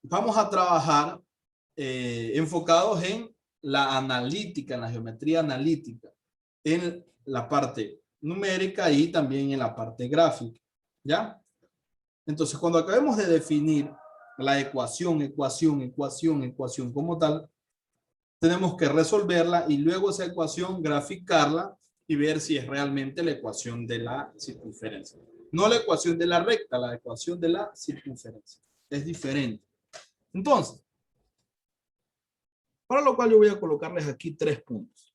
vamos a trabajar enfocados en la analítica, en la geometría analítica, en la parte numérica y también en la parte gráfica, ¿ya? Entonces, cuando acabemos de definir la ecuación como tal, tenemos que resolverla y luego esa ecuación graficarla y ver si es realmente la ecuación de la circunferencia. No la ecuación de la recta, la ecuación de la circunferencia. Es diferente. Entonces, para lo cual yo voy a colocarles aquí 3 puntos.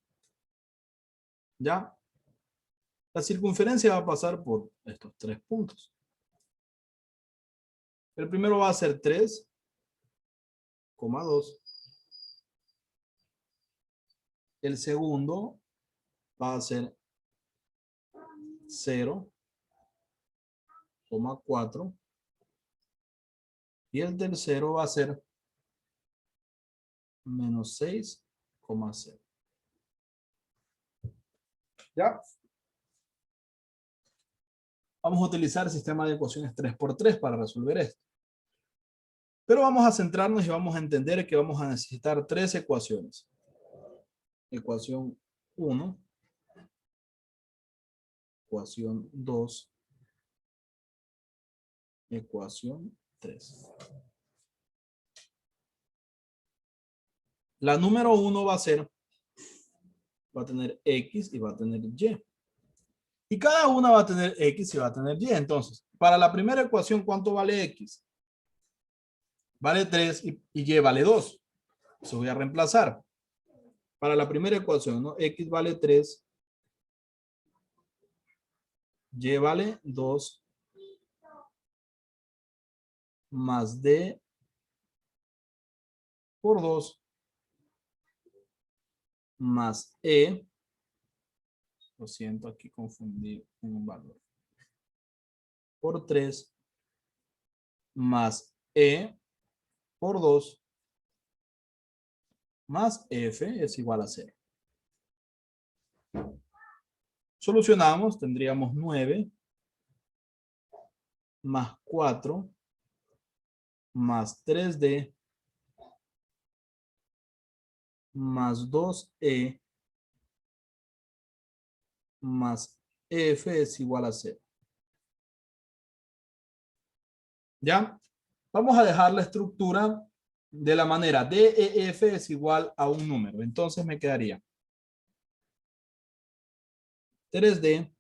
¿Ya? La circunferencia va a pasar por estos 3 puntos. El primero va a ser 3,2. El segundo va a ser 0,4. Y el tercero va a ser menos 6,0. ¿Ya? Vamos a utilizar el sistema de ecuaciones 3x3 para resolver esto. Pero vamos a centrarnos y vamos a entender que vamos a necesitar 3 ecuaciones. Ecuación 1, ecuación 2, ecuación 3. La número 1 va a tener X y va a tener Y. Y cada una va a tener X y va a tener Y. Entonces, para la primera ecuación, ¿cuánto vale X? Vale 3 y Y vale 2. Eso voy a reemplazar. Para la primera ecuación, ¿no? X vale 3. Y vale 2. Más D por 2. Más E. Lo siento, aquí confundí en un valor. Por 3. Más E por 2. Más F es igual a 0. Solucionamos, tendríamos 9 más 4 más 3D más 2E más F es igual a 0. ¿Ya? Vamos a dejar la estructura de la manera DEF es igual a un número. Entonces me quedaría 3D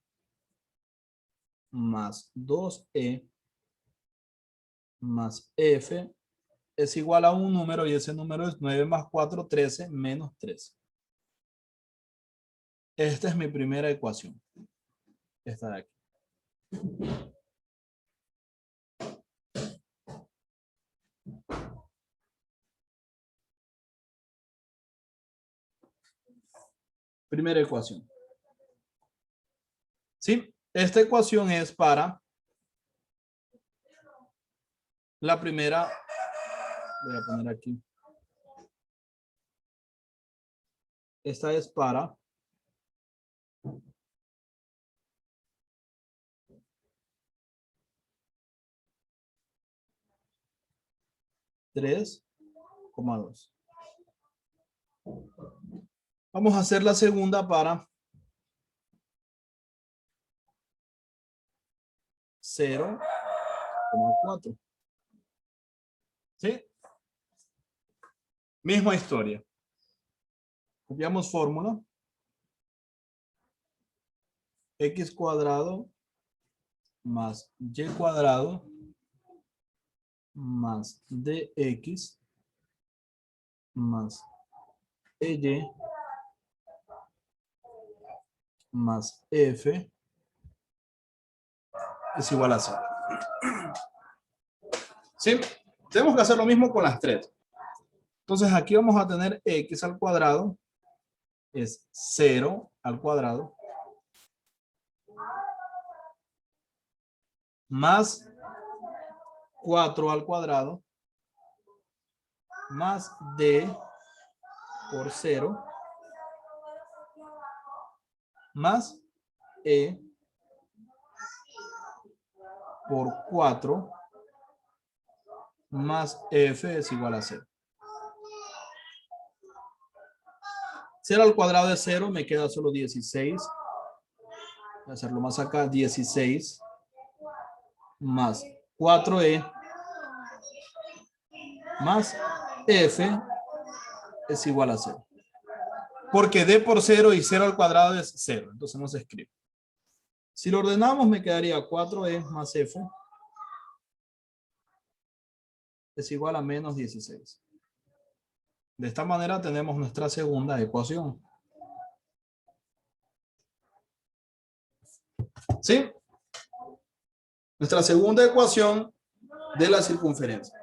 más 2E más F es igual a un número y ese número es 9 más 4, 13 menos 13. Esta es mi primera ecuación. Esta de aquí. Primera ecuación. ¿Sí? Esta ecuación es para la primera. Voy a poner aquí. Esta es para tres coma dos. Vamos a hacer la segunda para 0,4. ¿Sí? Misma historia. Copiamos fórmula. X cuadrado más Y cuadrado más DX más EY más F es igual a 0. ¿Sí? Tenemos que hacer lo mismo con las 3. Entonces aquí vamos a tener X al cuadrado es 0 al cuadrado más 4 al cuadrado más D por 0 más E por 4 más f es igual a 0. 0 al cuadrado de 0 me queda solo 16. Voy a hacerlo más acá. 16 más 4e más f es igual a 0. Porque d por 0 y 0 al cuadrado es 0. Entonces no se escribe. Si lo ordenamos me quedaría 4e más f es igual a menos 16. De esta manera tenemos nuestra segunda ecuación. ¿Sí? Nuestra segunda ecuación de la circunferencia.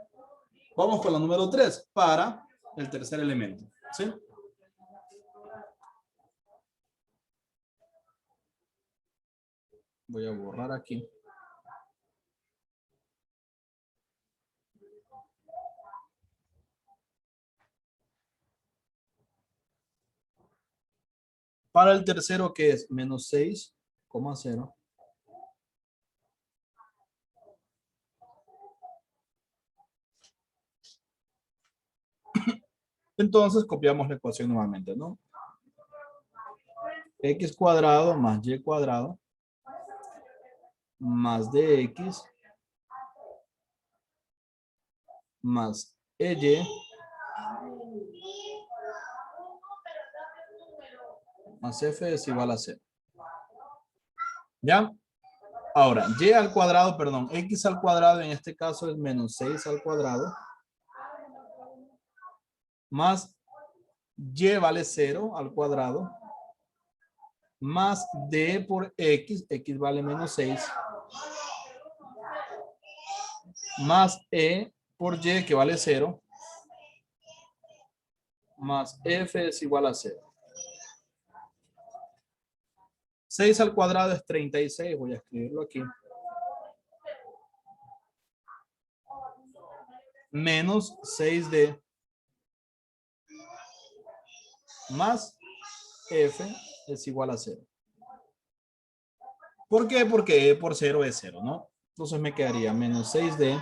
Vamos con la número 3 para el tercer elemento. ¿Sí? Voy a borrar aquí. Para el tercero, que es menos 6,0. Entonces copiamos la ecuación nuevamente, ¿no? X cuadrado más Y cuadrado más DX más EY más F es igual a 0. ¿Ya? Ahora, Y al cuadrado, perdón, X al cuadrado en este caso es menos 6 al cuadrado más Y vale 0 al cuadrado más D por X, X vale menos 6 más E por Y que vale 0 más F es igual a 0. 6 al cuadrado es 36, voy a escribirlo aquí. Menos 6D más F es igual a 0. ¿Por qué? Porque E por 0 es 0, ¿no? Entonces me quedaría menos 6D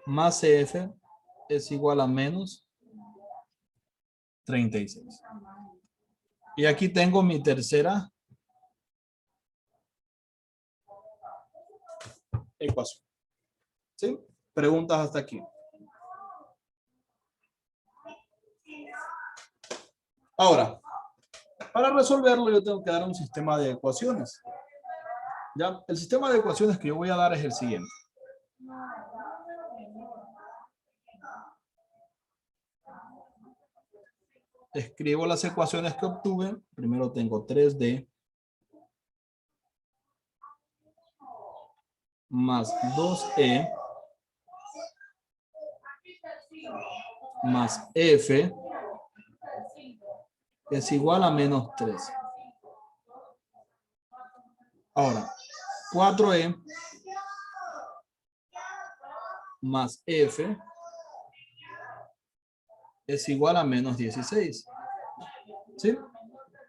más F es igual a menos 36. Y aquí tengo mi tercera ecuación. ¿Sí? Preguntas hasta aquí. Ahora, para resolverlo yo tengo que dar un sistema de ecuaciones. ¿Ya? El sistema de ecuaciones que yo voy a dar es el siguiente. Escribo las ecuaciones que obtuve. Primero tengo 3D más 2E más F es igual a menos 3. Ahora, 4E más F es igual a menos 16. ¿Sí?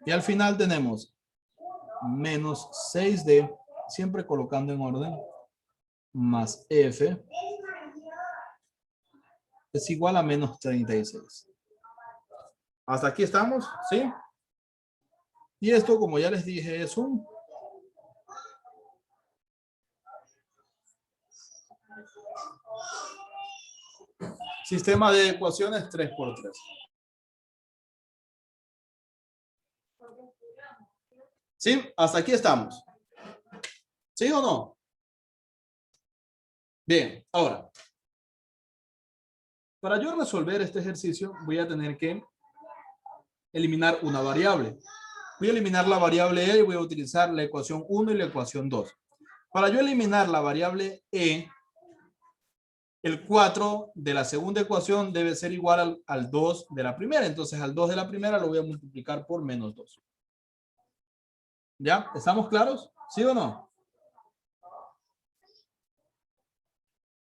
Y al final tenemos menos 6D, siempre colocando en orden, más F es igual a menos 36. Hasta aquí estamos, ¿sí? Y esto, como ya les dije, es un sistema de ecuaciones 3×3. ¿Sí? Hasta aquí estamos. ¿Sí o no? Bien, ahora, para yo resolver este ejercicio, voy a tener que eliminar una variable. Voy a eliminar la variable E y voy a utilizar la ecuación 1 y la ecuación 2. Para yo eliminar la variable E, el 4 de la segunda ecuación debe ser igual al 2 de la primera. Entonces, al 2 de la primera lo voy a multiplicar por menos 2. ¿Ya? ¿Estamos claros? ¿Sí o no?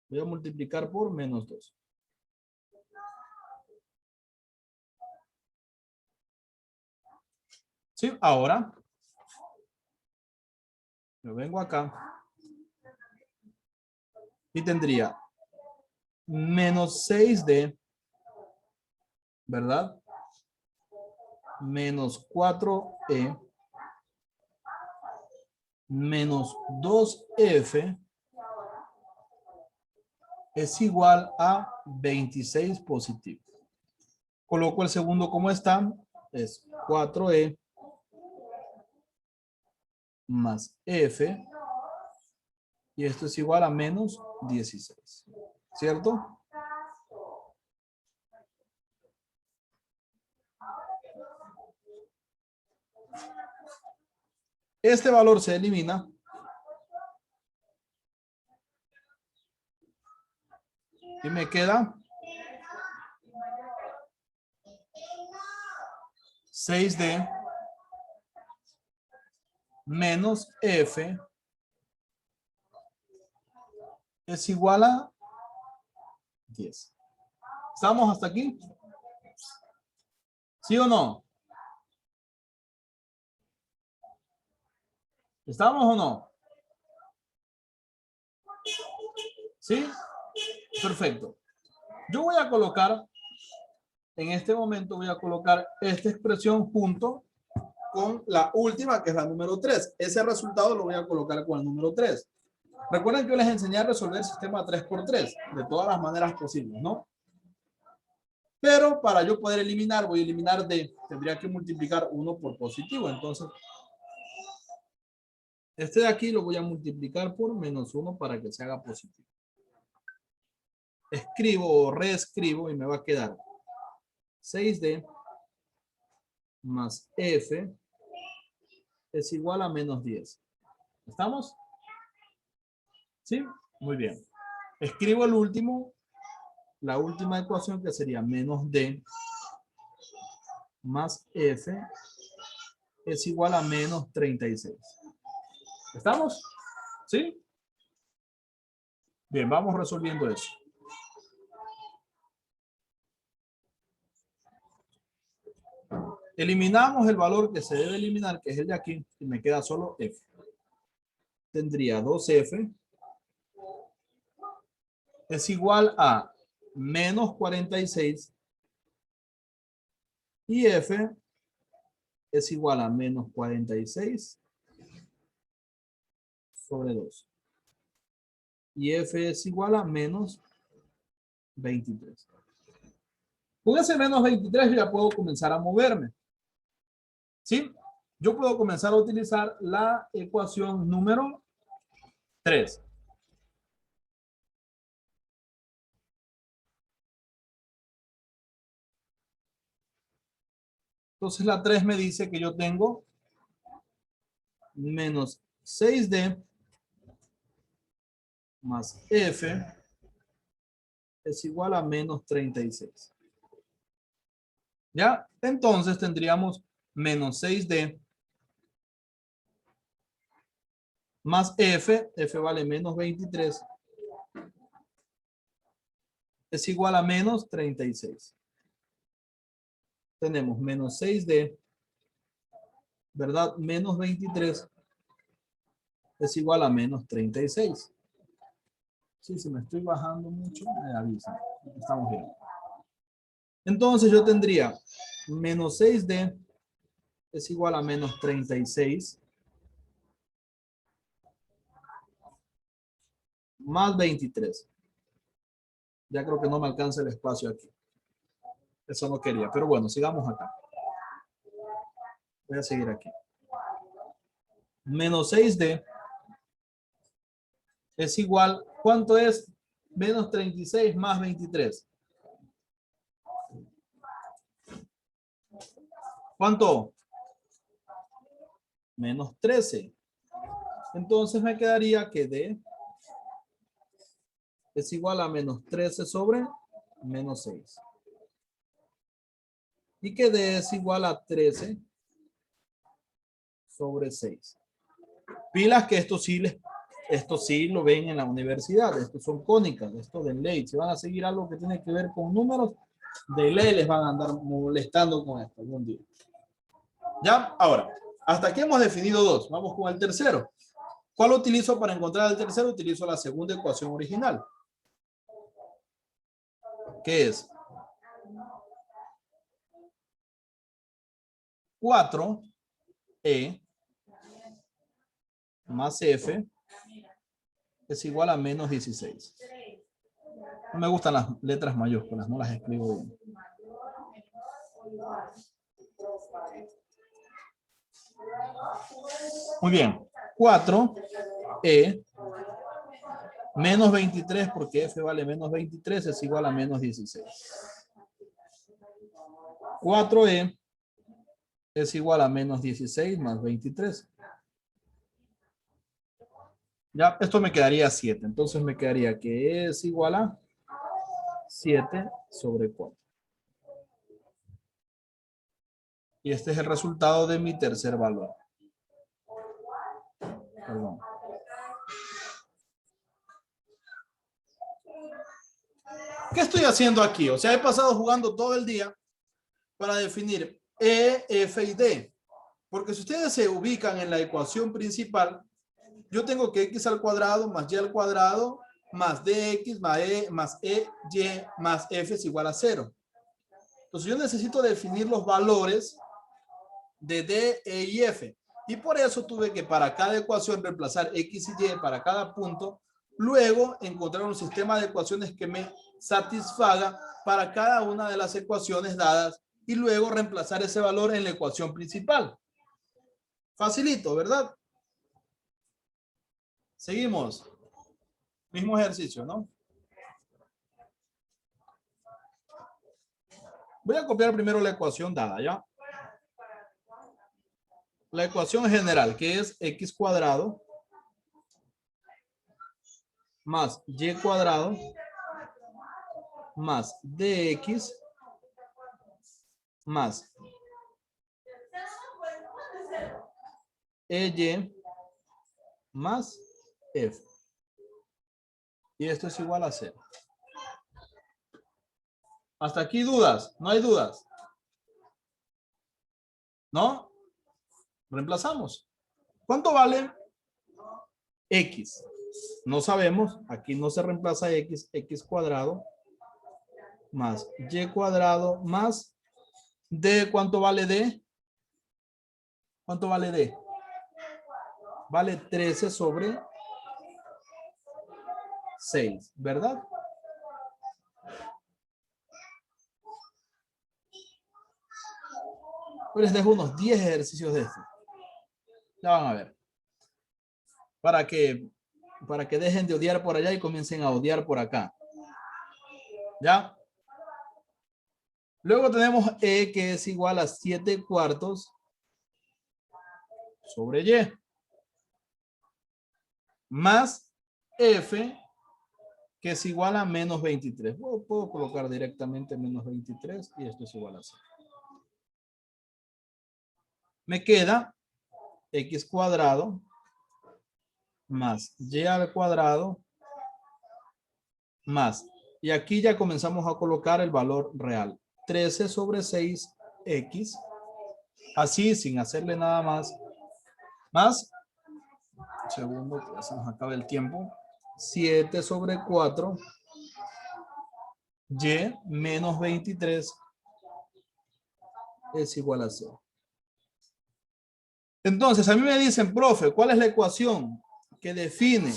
Voy a multiplicar por menos 2. ¿Sí? Ahora, yo vengo acá. Y tendría menos 6D, ¿verdad? Menos 4E menos 2F es igual a 26 positivo. Coloco el segundo como está, es 4E más F, y esto es igual a menos 16, ¿cierto? Este valor se elimina. Y me queda 6D menos F es igual a 10. ¿Estamos hasta aquí? ¿Sí o no? ¿Estamos o no? ¿Sí? Perfecto. Yo voy a colocar, en este momento voy a colocar esta expresión junto con la última, que es la número 3. Ese resultado lo voy a colocar con el número 3. Recuerden que yo les enseñé a resolver el sistema 3×3 de todas las maneras posibles, ¿no? Pero para yo poder eliminar, voy a eliminar D. Tendría que multiplicar 1 por positivo. Entonces, este de aquí lo voy a multiplicar por menos 1 para que se haga positivo. Escribo o reescribo y me va a quedar 6D más F es igual a menos 10. ¿Estamos? ¿Sí? Muy bien. Escribo el último, la última ecuación, que sería menos D más F es igual a menos 36. ¿Estamos? ¿Sí? Bien, vamos resolviendo eso. Eliminamos el valor que se debe eliminar, que es el de aquí, y me queda solo F. Tendría 2F es igual a menos 46 y F es igual a menos 46 sobre 2. Y F es igual a menos 23. Con ese menos 23 yo ya puedo comenzar a moverme. ¿Sí? Yo puedo comenzar a utilizar la ecuación número 3. Entonces la 3 me dice que yo tengo menos 6D más F es igual a menos 36. ¿Ya? Entonces tendríamos menos 6D más F vale menos 23, es igual a menos 36. Tenemos menos 6D, ¿verdad? Menos 23 es igual a menos 36. Sí, si me estoy bajando mucho, me avisan. Estamos bien. Entonces yo tendría menos 6D es igual a menos 36 más 23. Ya creo que no me alcanza el espacio aquí. Eso no quería, pero bueno, sigamos acá. Voy a seguir aquí. Menos 6D es igual, ¿cuánto es? Menos 36 más 23. ¿Cuánto? Menos 13. Entonces me quedaría que D es igual a menos 13 sobre menos 6. Y que D es igual a 13 sobre 6. Pilas que esto sí lo ven en la universidad. Estos son cónicas, esto de ley. Si van a seguir algo que tiene que ver con números, de ley les van a andar molestando con esto algún día. ¿Ya? Ahora, hasta aquí hemos definido dos. Vamos con el tercero. ¿Cuál utilizo para encontrar el tercero? Utilizo la segunda ecuación original. ¿Qué es? 4E más F es igual a menos 16. No me gustan las letras mayúsculas, no las escribo bien. Muy bien. 4E menos 23, porque F vale menos 23, es igual a menos 16. 4E es igual a menos 16 más 23. Ya, esto me quedaría 7. Entonces me quedaría que es igual a 7 sobre 4. Y este es el resultado de mi tercer valor. Perdón. ¿Qué estoy haciendo aquí? O sea, he pasado jugando todo el día para definir E, F y D. Porque si ustedes se ubican en la ecuación principal, yo tengo que x al cuadrado más y al cuadrado más dx más e y más f es igual a 0. Entonces yo necesito definir los valores de d, e y f. Y por eso tuve que para cada ecuación reemplazar x y y para cada punto. Luego encontrar un sistema de ecuaciones que me satisfaga para cada una de las ecuaciones dadas y luego reemplazar ese valor en la ecuación principal. Facilito, ¿verdad? Seguimos. Mismo ejercicio, ¿no? Voy a copiar primero la ecuación dada, ¿ya? La ecuación general, que es x cuadrado más y cuadrado más dx más ey más f. Y esto es igual a 0. Hasta aquí dudas. ¿No hay dudas? ¿No? Reemplazamos. ¿Cuánto vale x? No sabemos. Aquí no se reemplaza x. X cuadrado más y cuadrado más d. ¿Cuánto vale d? ¿Cuánto vale d? Vale 13 sobre 6, ¿verdad? Pues les dejo unos 10 ejercicios de esto. Ya van a ver. Para que dejen de odiar por allá y comiencen a odiar por acá. ¿Ya? Luego tenemos E, que es igual a 7 cuartos sobre Y. Más F, que es igual a menos 23. Puedo colocar directamente menos 23 y esto es igual a 0. Me queda x cuadrado más y al cuadrado más. Y aquí ya comenzamos a colocar el valor real. 13 sobre 6x. Así, sin hacerle nada más. Más. Un segundo, que ya se nos acaba el tiempo. 7 sobre 4. Y menos 23 es igual a 0. Entonces, a mí me dicen, profe, ¿cuál es la ecuación que define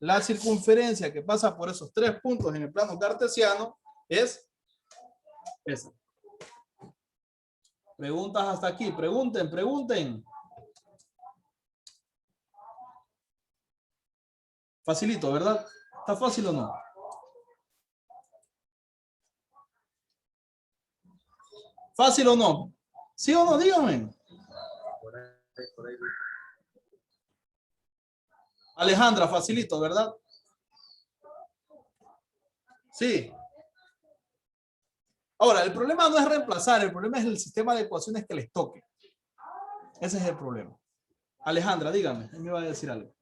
la circunferencia que pasa por esos 3 puntos en el plano cartesiano? Es esa. Preguntas hasta aquí. Pregunten. Facilito, ¿verdad? ¿Está fácil o no? ¿Fácil o no? ¿Sí o no? Díganme. Alejandra, facilito, ¿verdad? Sí. Ahora, el problema no es reemplazar, el problema es el sistema de ecuaciones que les toque. Ese es el problema. Alejandra, dígame, me iba a decir algo.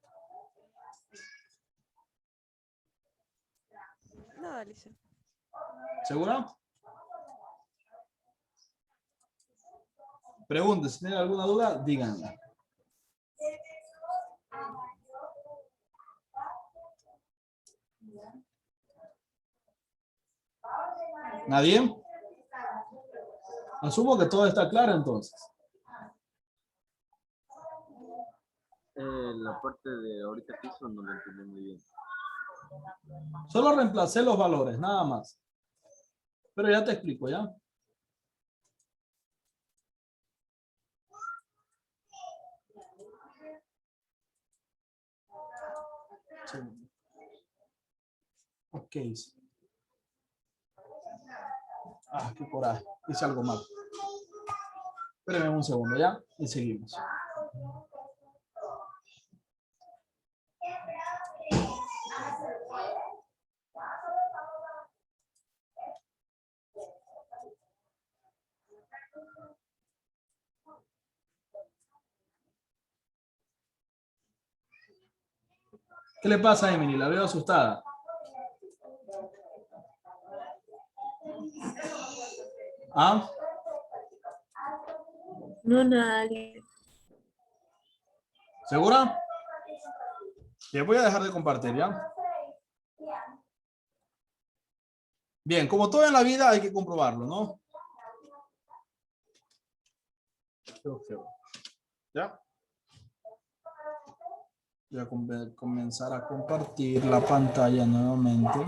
No, Alicia. ¿Segura? Pregunten, si tienen alguna duda, díganla. ¿Nadie? Asumo que todo está claro entonces. La parte de ahorita que hizo no lo entendí muy bien. Solo reemplacé los valores, nada más. Pero ya te explico, ¿ya? Sí. Ok. Ah, qué coraje. Hice algo mal. Espérenme un segundo, ¿ya? Y seguimos. ¿Qué le pasa a Emily? La veo asustada. ¿Ah? No, nada. ¿Segura? Ya voy a dejar de compartir, ¿ya? Bien, como todo en la vida hay que comprobarlo, ¿no? ¿Ya? Voy a comenzar a compartir la pantalla nuevamente.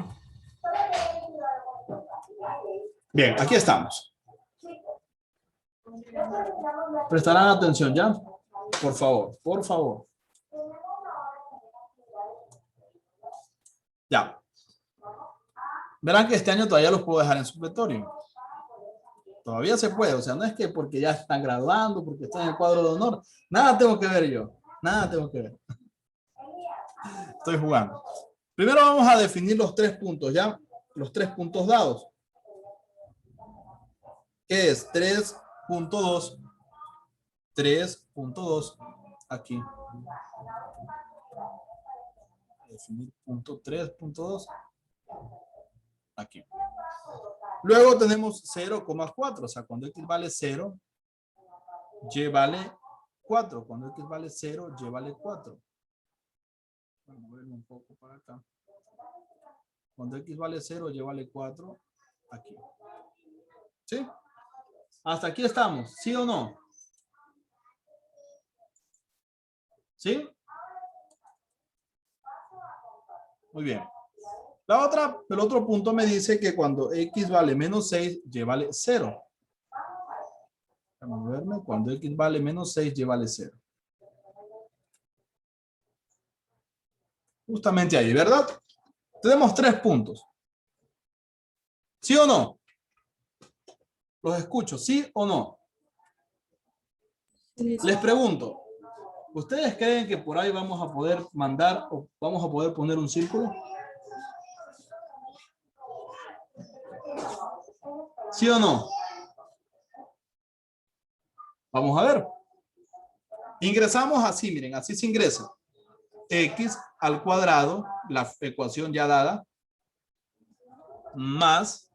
Bien, aquí estamos. Prestarán atención, ¿ya? Por favor, por favor. Ya. Verán que este año todavía los puedo dejar en supletorio. Todavía se puede, o sea, no es que porque ya están graduando, porque están en el cuadro de honor. Nada tengo que ver yo. Nada tengo que ver. Estoy jugando. Primero vamos a definir los 3 puntos, ¿ya? Los 3 puntos dados. ¿Qué es? 3.2. 3.2. Aquí. Definir punto 3.2. Aquí. Luego tenemos 0,4. O sea, cuando X vale 0, Y vale 4. Cuando X vale 0, Y vale 4. Vamos a moverlo un poco para acá. Cuando X vale 0, Y vale 4. Aquí. ¿Sí? Hasta aquí estamos. ¿Sí o no? ¿Sí? Muy bien. El otro punto me dice que cuando X vale menos 6, Y vale 0. Vamos a verme. Cuando X vale menos 6, Y vale 0. Justamente ahí, ¿verdad? Tenemos 3 puntos. ¿Sí o no? Los escucho, ¿sí o no? Sí. Les pregunto, ¿ustedes creen que por ahí vamos a poder mandar o vamos a poder poner un círculo? ¿Sí o no? Vamos a ver. Ingresamos así, miren, así se ingresa. X al cuadrado, la ecuación ya dada, más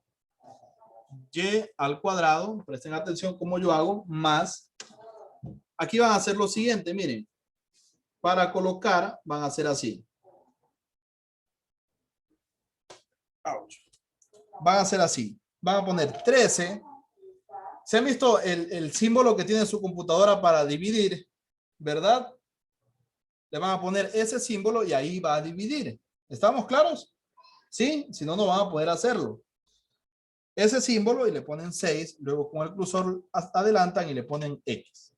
Y al cuadrado, presten atención cómo yo hago, más, aquí van a hacer lo siguiente, miren, para colocar van a hacer así. Van a hacer así, van a poner 13. ¿Se han visto el símbolo que tiene su computadora para dividir? ¿Verdad? Le van a poner ese símbolo y ahí va a dividir. ¿Estamos claros? ¿Sí? Si no, no van a poder hacerlo. Ese símbolo y le ponen 6, luego con el cursor adelantan y le ponen X.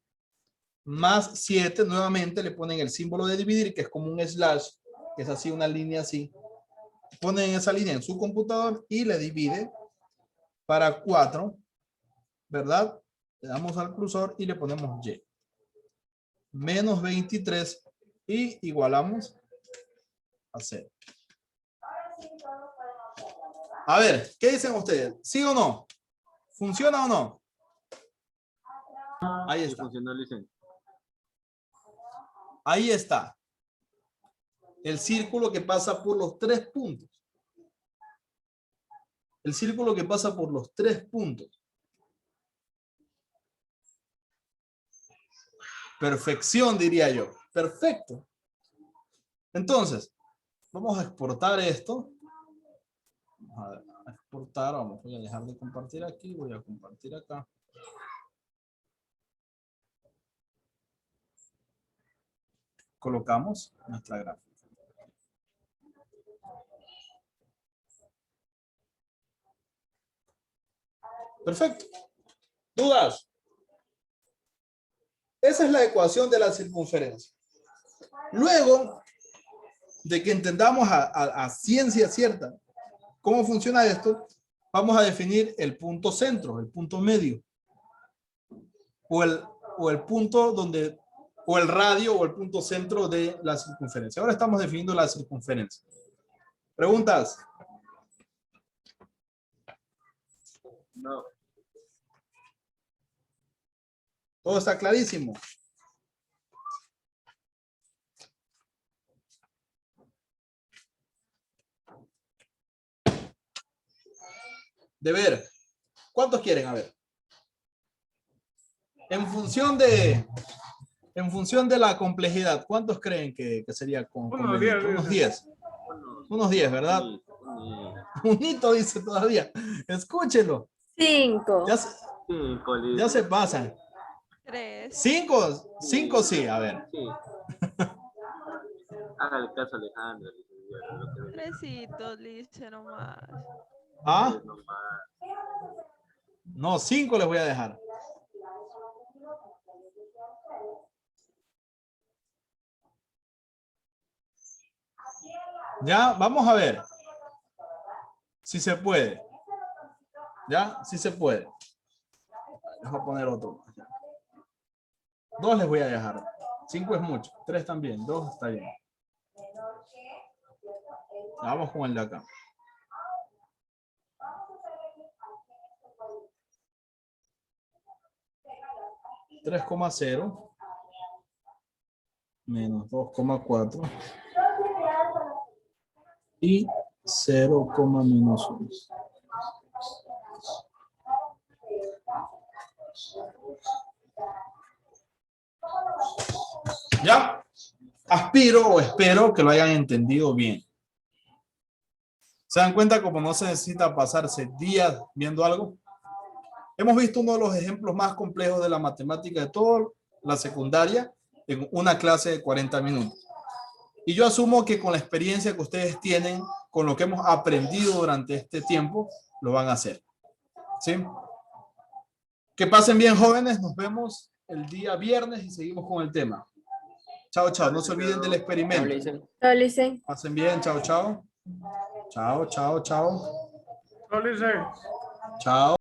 Más 7, nuevamente le ponen el símbolo de dividir, que es como un slash, que es así, una línea así. Ponen esa línea en su computador y le divide para 4, ¿verdad? Le damos al cursor y le ponemos Y. Menos 23 y igualamos a 0. A ver, ¿qué dicen ustedes? ¿Sí o no? ¿Funciona o no? Ahí está. Ahí está. El círculo que pasa por los 3 puntos. El círculo que pasa por los 3 puntos. Perfección, diría yo. Perfecto. Entonces, vamos a exportar esto. exportar, vamos, voy a dejar de compartir aquí, voy a compartir acá. Colocamos nuestra gráfica. Perfecto. ¿Dudas? Esa es la ecuación de la circunferencia. Luego de que entendamos a ciencia cierta cómo funciona esto, vamos a definir el punto centro, el punto medio, o el punto donde, o el radio o el punto centro de la circunferencia. Ahora estamos definiendo la circunferencia. ¿Preguntas? No. Todo está clarísimo. De ver. ¿Cuántos quieren? A ver. En función de la complejidad, ¿cuántos creen que sería Unos 10. Unos 10. Unos 10, ¿verdad? Sí, Un hito dice todavía. Escúchelo. 5. Ya se pasan. 3. 5 sí, a ver. Sí. Hágale caso a Alejandra. Tresitos, dice nomás. ¿Ah? No, 5 les voy a dejar. Ya, vamos a ver. Si se puede. Ya, si se puede. Dejo poner otro. 2 les voy a dejar. 5 es mucho. 3 también. 2 está bien. Vamos con el de acá. $3,0 menos 2,4 y 0, menos 1. ¿Ya? Aspiro o espero que lo hayan entendido bien. ¿Se dan cuenta cómo no se necesita pasarse días viendo algo? Hemos visto uno de los ejemplos más complejos de la matemática de toda la secundaria en una clase de 40 minutos. Y yo asumo que con la experiencia que ustedes tienen, con lo que hemos aprendido durante este tiempo, lo van a hacer. ¿Sí? Que pasen bien, jóvenes. Nos vemos el día viernes y seguimos con el tema. Chao, chao. No se olviden del experimento. Pasen bien. Chao, chao. Chao, chao, chao. No, Lice. Chao.